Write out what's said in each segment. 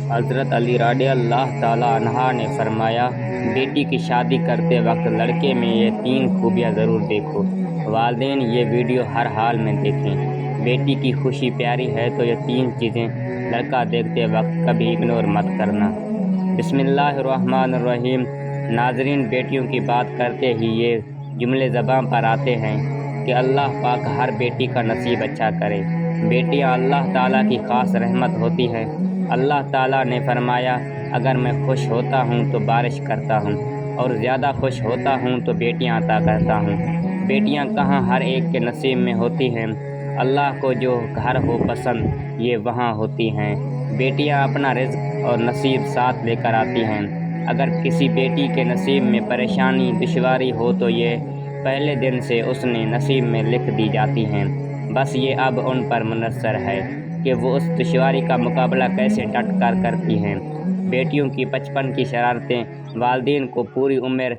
حضرت علی رضی اللہ تعالیٰ عنہ نے فرمایا، بیٹی کی شادی کرتے وقت لڑکے میں یہ 3 خوبیاں ضرور دیکھو۔ والدین یہ ویڈیو ہر حال میں دیکھیں۔ بیٹی کی خوشی پیاری ہے تو یہ 3 چیزیں لڑکا دیکھتے وقت کبھی اگنور مت کرنا۔ بسم اللہ الرحمن الرحیم۔ ناظرین، بیٹیوں کی بات کرتے ہی یہ جملے زبان پر آتے ہیں کہ اللہ پاک ہر بیٹی کا نصیب اچھا کرے۔ بیٹیاں اللہ تعالیٰ کی خاص رحمت ہوتی ہیں۔ اللہ تعالیٰ نے فرمایا، اگر میں خوش ہوتا ہوں تو بارش کرتا ہوں اور زیادہ خوش ہوتا ہوں تو بیٹیاں عطا کرتا ہوں۔ بیٹیاں کہاں ہر ایک کے نصیب میں ہوتی ہیں، اللہ کو جو گھر ہو پسند یہ وہاں ہوتی ہیں۔ بیٹیاں اپنا رزق اور نصیب ساتھ لے کر آتی ہیں۔ اگر کسی بیٹی کے نصیب میں پریشانی دشواری ہو تو یہ پہلے دن سے اس نے نصیب میں لکھ دی جاتی ہیں۔ بس یہ اب ان پر منحصر ہے کہ وہ اس دشواری کا مقابلہ کیسے ڈٹ کر کرتی ہیں۔ بیٹیوں کی بچپن کی شرارتیں والدین کو پوری عمر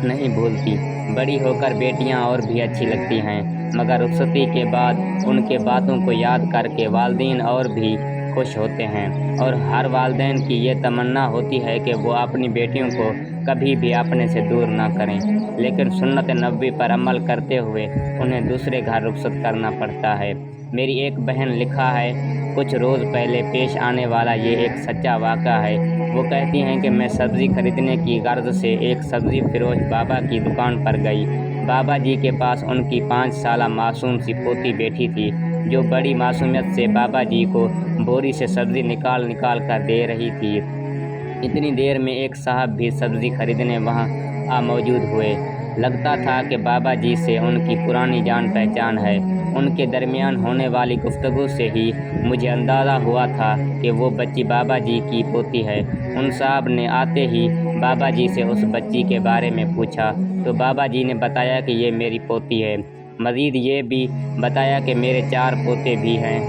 نہیں بھولتی۔ بڑی ہو کر بیٹیاں اور بھی اچھی لگتی ہیں، مگر رخصتی کے بعد ان کے باتوں کو یاد کر کے والدین اور بھی خوش ہوتے ہیں، اور ہر والدین کی یہ تمنا ہوتی ہے کہ وہ اپنی بیٹیوں کو کبھی بھی اپنے سے دور نہ کریں، لیکن سنت نبوی پر عمل کرتے ہوئے انہیں دوسرے گھر رخصت کرنا پڑتا ہے۔ میری ایک بہن لکھا ہے، کچھ روز پہلے پیش آنے والا یہ ایک سچا واقعہ ہے۔ وہ کہتی ہیں کہ میں سبزی خریدنے کی غرض سے ایک سبزی فروش بابا کی دکان پر گئی۔ بابا جی کے پاس ان کی 5 سالہ معصوم سی پوتی بیٹھی تھی، جو بڑی معصومیت سے بابا جی کو بوری سے سبزی نکال کر دے رہی تھی۔ اتنی دیر میں ایک صاحب بھی سبزی خریدنے وہاں موجود ہوئے۔ لگتا تھا کہ بابا جی سے ان کی پرانی جان پہچان ہے۔ ان کے درمیان ہونے والی گفتگو سے ہی مجھے اندازہ ہوا تھا کہ وہ بچی بابا جی کی پوتی ہے۔ ان صاحب نے آتے ہی بابا جی سے اس بچی کے بارے میں پوچھا تو بابا جی نے بتایا کہ یہ میری پوتی ہے۔ مزید یہ بھی بتایا کہ میرے 4 پوتے بھی ہیں۔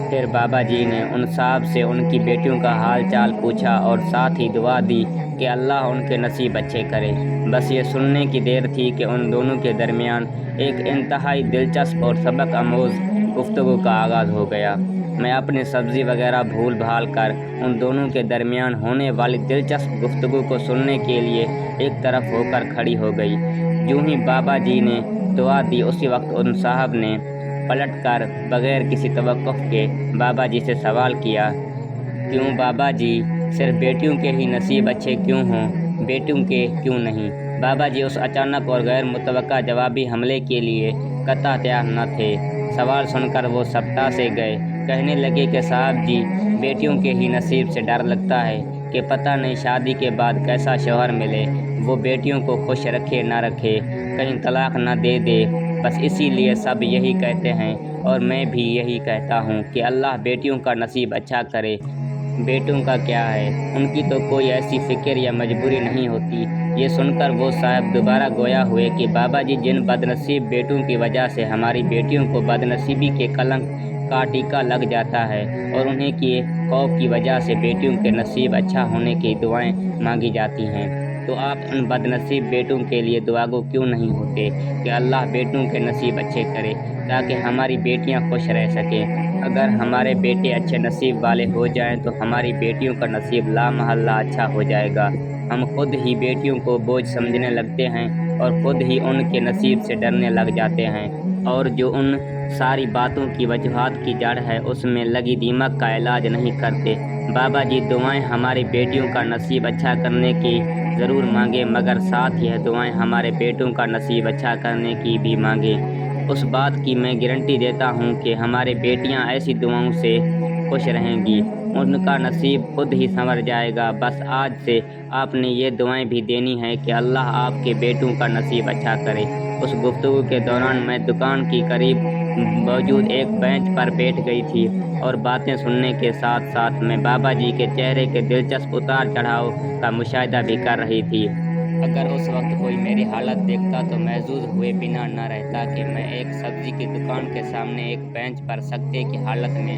پھر بابا جی نے ان صاحب سے ان کی بیٹیوں کا حال چال پوچھا اور ساتھ ہی دعا دی کہ اللہ ان کے نصیب اچھے کرے۔ بس یہ سننے کی دیر تھی کہ ان دونوں کے درمیان ایک انتہائی دلچسپ اور سبق آموز گفتگو کا آغاز ہو گیا۔ میں اپنی سبزی وغیرہ بھول بھال کر ان دونوں کے درمیان ہونے والی دلچسپ گفتگو کو سننے کے لیے ایک طرف ہو کر کھڑی ہو گئی۔ یوں ہی بابا جی نے دعا دی، اسی وقت ان صاحب نے پلٹ کر بغیر کسی توقف کے بابا جی سے سوال کیا، کیوں بابا جی، صرف بیٹیوں کے ہی نصیب اچھے کیوں ہوں، بیٹوں کے کیوں نہیں؟ بابا جی اس اچانک اور غیر متوقع جوابی حملے کے لیے قطع تیار نہ تھے۔ سوال سن کر وہ سبٹا سے گئے۔ کہنے لگے کہ صاحب جی، بیٹیوں کے ہی نصیب سے ڈر لگتا ہے کہ پتہ نہیں شادی کے بعد کیسا شوہر ملے، وہ بیٹیوں کو خوش رکھے نہ رکھے، کہیں طلاق نہ دے دے۔ بس اسی لیے سب یہی کہتے ہیں اور میں بھی یہی کہتا ہوں کہ اللہ بیٹیوں کا نصیب اچھا کرے۔ بیٹوں کا کیا ہے، ان کی تو کوئی ایسی فکر یا مجبوری نہیں ہوتی۔ یہ سن کر وہ صاحب دوبارہ گویا ہوئے کہ بابا جی، جن بد نصیب بیٹوں کی وجہ سے ہماری بیٹیوں کو بد نصیبی کے کلنک کا ٹیکا لگ جاتا ہے اور انہیں کی خوف کی وجہ سے بیٹیوں کے نصیب اچھا ہونے کی دعائیں مانگی جاتی ہیں، تو آپ ان بد نصیب بیٹوں کے لیے دعاگو کیوں نہیں ہوتے کہ اللہ بیٹوں کے نصیب اچھے کرے تاکہ ہماری بیٹیاں خوش رہ سکیں۔ اگر ہمارے بیٹے اچھے نصیب والے ہو جائیں تو ہماری بیٹیوں کا نصیب لا محالہ اچھا ہو جائے گا۔ ہم خود ہی بیٹیوں کو بوجھ سمجھنے لگتے ہیں اور خود ہی ان کے نصیب سے ڈرنے لگ جاتے ہیں، اور جو ان ساری باتوں کی وجوہات کی جڑ ہے اس میں لگی دیمک کا علاج نہیں کرتے۔ بابا جی دعائیں ہماری بیٹیوں کا نصیب اچھا کرنے کی ضرور مانگیں، مگر ساتھ یہ دعائیں ہمارے بیٹوں کا نصیب اچھا کرنے کی بھی مانگیں۔ اس بات کی میں گارنٹی دیتا ہوں کہ ہماری بیٹیاں ایسی دعاؤں سے خوش رہیں گی، ان کا نصیب خود ہی سنور جائے گا۔ بس آج سے آپ نے یہ دعائیں بھی دینی ہیں کہ اللہ آپ کے بیٹوں کا نصیب اچھا کرے۔ اس گفتگو کے دوران میں دکان کی قریب موجود ایک بینچ پر بیٹھ گئی تھی اور باتیں سننے کے ساتھ ساتھ میں بابا جی کے چہرے کے دلچسپ اتار چڑھاؤ کا مشاہدہ بھی کر رہی تھی۔ اگر اس وقت کوئی میری حالت دیکھتا تو محظوظ ہوئے بنا نہ رہتا کہ میں ایک سبزی کی دکان کے سامنے ایک بینچ پر سکتے کی حالت میں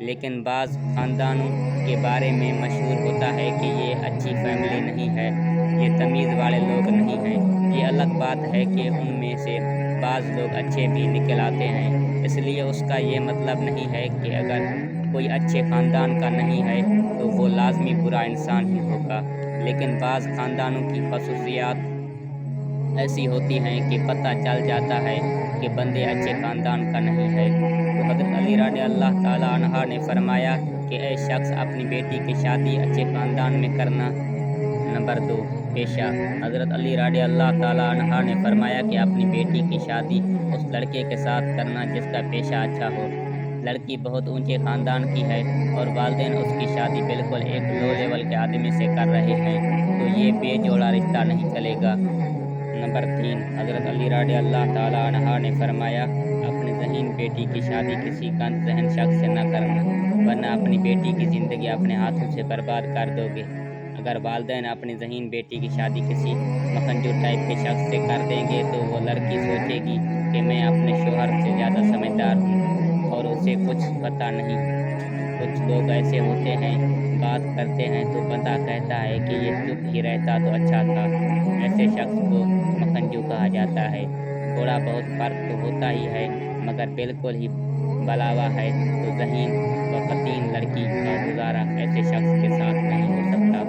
لیکن بعض خاندانوں کے بارے میں مشہور ہوتا ہے کہ یہ اچھی فیملی نہیں ہے، یہ تمیز والے لوگ نہیں ہیں۔ یہ الگ بات ہے کہ ان میں سے بعض لوگ اچھے بھی نکل آتے ہیں، اس لیے اس کا یہ مطلب نہیں ہے کہ اگر کوئی اچھے خاندان کا نہیں ہے تو وہ لازمی برا انسان ہی ہوگا۔ لیکن بعض خاندانوں کی خصوصیات ایسی ہوتی ہیں کہ پتہ چل جاتا ہے کہ بندے اچھے خاندان کا نہیں ہے۔ تو حضرت علی رضی اللہ تعالیٰ عنہ نے فرمایا کہ اے شخص، اپنی بیٹی کی شادی اچھے خاندان میں کرنا۔ نمبر 2، پیشہ۔ حضرت علی رضی اللہ تعالیٰ عنہ نے فرمایا کہ اپنی بیٹی کی شادی اس لڑکے کے ساتھ کرنا جس کا پیشہ اچھا ہو۔ لڑکی بہت اونچے خاندان کی ہے اور والدین اس کی شادی بالکل ایک لو لیول کے آدمی سے کر رہے ہیں تو یہ بے جوڑا رشتہ نہیں چلے گا۔ نمبر 3، حضرت علی رضی اللہ تعالیٰ عنہ نے فرمایا اپنی ذہین بیٹی کی شادی کسی گند ذہن شخص سے نہ کرنا، ورنہ اپنی بیٹی کی زندگی اپنے ہاتھوں سے برباد کر دو گے۔ اگر والدین اپنی ذہین بیٹی کی شادی کسی مکھنجو ٹائپ کے شخص سے کر دیں گے تو وہ لڑکی سوچے گی کہ میں اپنے شوہر سے زیادہ سمجھدار ہوں اور اسے کچھ پتہ نہیں۔ کچھ لوگ ایسے ہوتے ہیں، بات کرتے ہیں تو بندہ کہتا ہے کہ یہ چپ ہی رہتا تو اچھا تھا۔ ایسے شخص کو مکھنجو کہا جاتا ہے۔ تھوڑا بہت فرق تو ہوتا ہی ہے مگر بالکل ہی بلاوا ہے۔ تو ذہین و فطین لڑکی کا گزارا ایسے شخص کے ساتھ نہیں ہو سکتا۔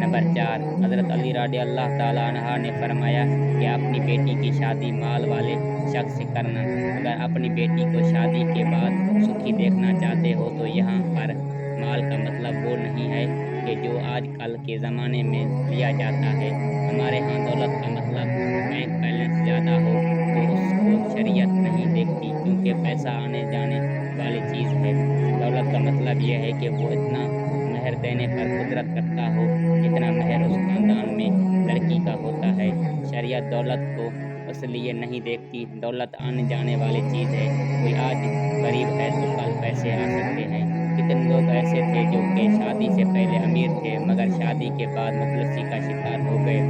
نمبر 4، حضرت علی رضی اللہ تعالیٰ عنہ نے فرمایا کہ اپنی بیٹی کی شادی مال والے شخص سے کرنا۔ اگر اپنی بیٹی کو شادی کے بعد سکھی دیکھنا چاہتے ہو تو یہاں پر مال کا مطلب وہ نہیں ہے کہ جو آج کل کے زمانے میں لیا جاتا ہے۔ ہمارے ہاں دولت کا مطلب بینک بیلنس زیادہ ہو تو اس کو شریعت نہیں دیکھتی، کیونکہ پیسہ آنے جانے والی چیز ہے۔ دولت کا مطلب یہ ہے کہ وہ اتنا مہر دینے پر قدرت رکھتا ہو جتنا مہر اس خاندان میں لڑکی کا ہوتا ہے۔ شریعت دولت کو اس لیے نہیں دیکھتی، دولت آنے جانے والی چیز ہے۔ کوئی آج غریب ہے تو کل پیسے آ سکتے ہیں۔ کتنے لوگ ایسے تھے جو کہ شادی سے پہلے امیر تھے مگر شادی کے بعد مفلسی کا شکار ہو گئے۔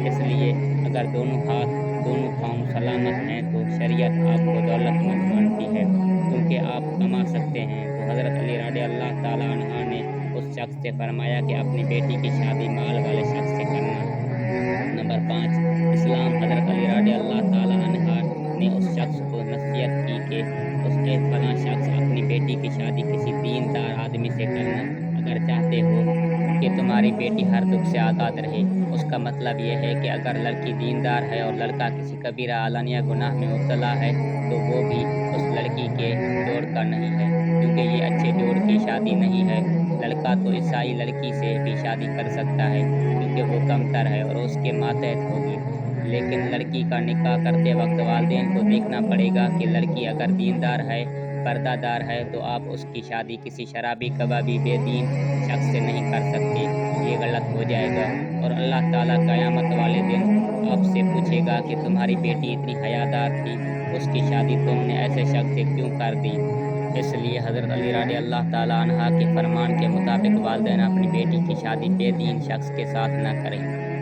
اس لیے اگر دونوں ہاتھ دونوں پاؤں سلامت ہیں تو شریعت آپ کو دولت مند مانتی ہے کیونکہ آپ کما سکتے ہیں۔ تو حضرت علی رضی اللہ تعالیٰ عنہ نے اس شخص سے فرمایا کہ اپنی بیٹی کی شادی مال والے شخص سے کرنا۔ نمبر 5، اسلام۔ حضرت علی رضی اللہ تعالیٰ عنہ نے اس شخص کو نصیحت کی کہ اس کے فلاں شخص اپنی بیٹی کی شادی کسی دیندار آدمی سے کرنا اگر چاہتے ہو کہ تمہاری بیٹی ہر دکھ سے آزاد رہے۔ اس کا مطلب یہ ہے کہ اگر لڑکی دیندار ہے اور لڑکا کسی کبیرہ علانیہ گناہ میں مبتلا ہے تو وہ بھی اس لڑکی کے جوڑ کا نہیں ہے، کیونکہ یہ اچھے جوڑ کی شادی نہیں ہے۔ لڑکا تو عیسائی لڑکی سے بھی شادی کر سکتا ہے کیونکہ وہ کم تر ہے اور اس کے ماتحت ہوگی، لیکن لڑکی کا نکاح کرتے وقت والدین کو دیکھنا پڑے گا کہ لڑکی اگر دیندار ہے، پردہ دار ہے تو آپ اس کی شادی کسی شرابی کبابی بے دین شخص سے نہیں کر سکتے، یہ غلط ہو جائے گا اور اللہ تعالیٰ قیامت والے دن آپ سے پوچھے گا کہ تمہاری بیٹی اتنی حیادار تھی، اس کی شادی تم نے ایسے شخص سے کیوں کر دی؟ اس لیے حضرت علی رضی اللہ تعالیٰ عنہ کے فرمان کے مطابق والدین اپنی بیٹی کی شادی بے دین شخص کے ساتھ نہ کریں۔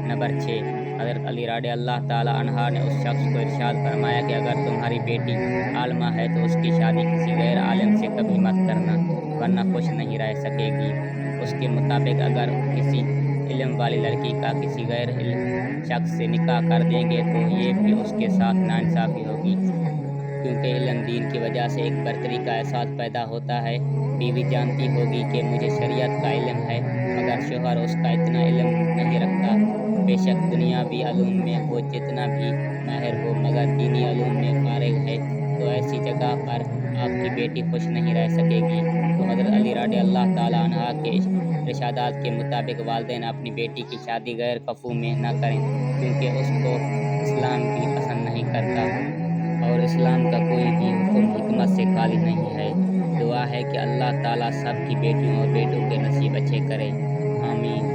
نمبر 6، حضرت علی رضی اللہ تعالیٰ عنہ نے اس شخص کو ارشاد فرمایا کہ اگر تمہاری بیٹی عالمہ ہے تو اس کی شادی کسی غیر عالم سے کبھی مت کرنا ورنہ خوش نہیں رہ سکے گی۔ اس کے مطابق اگر کسی علم والی لڑکی کا کسی غیر علم شخص سے نکاح کر دیں گے تو یہ بھی اس کے ساتھ ناانصافی ہوگی، کیونکہ علم دین کی وجہ سے ایک برتری کا احساس پیدا ہوتا ہے۔ بیوی جانتی ہوگی کہ مجھے شریعت کا علم ہے مگر شوہر اس کا اتنا علم نہیں رکھتا، بے شک دنیاوی علوم میں وہ جتنا بھی ماہر ہو مگر دینی علوم میں فارغ ہے، تو ایسی جگہ پر آپ کی بیٹی خوش نہیں رہ سکے گی۔ تو حضرت علی رضی اللہ تعالیٰ عنہ کے ارشادات کے مطابق والدین اپنی بیٹی کی شادی غیر کفو میں نہ کریں، کیونکہ اس کو اسلام بھی پسند نہیں کرتا اور اسلام کا کوئی بھی حکم حکمت سے خالی نہیں ہے۔ دعا ہے کہ اللہ تعالیٰ سب کی بیٹیوں اور بیٹوں کے نصیب اچھے کرے، آمین۔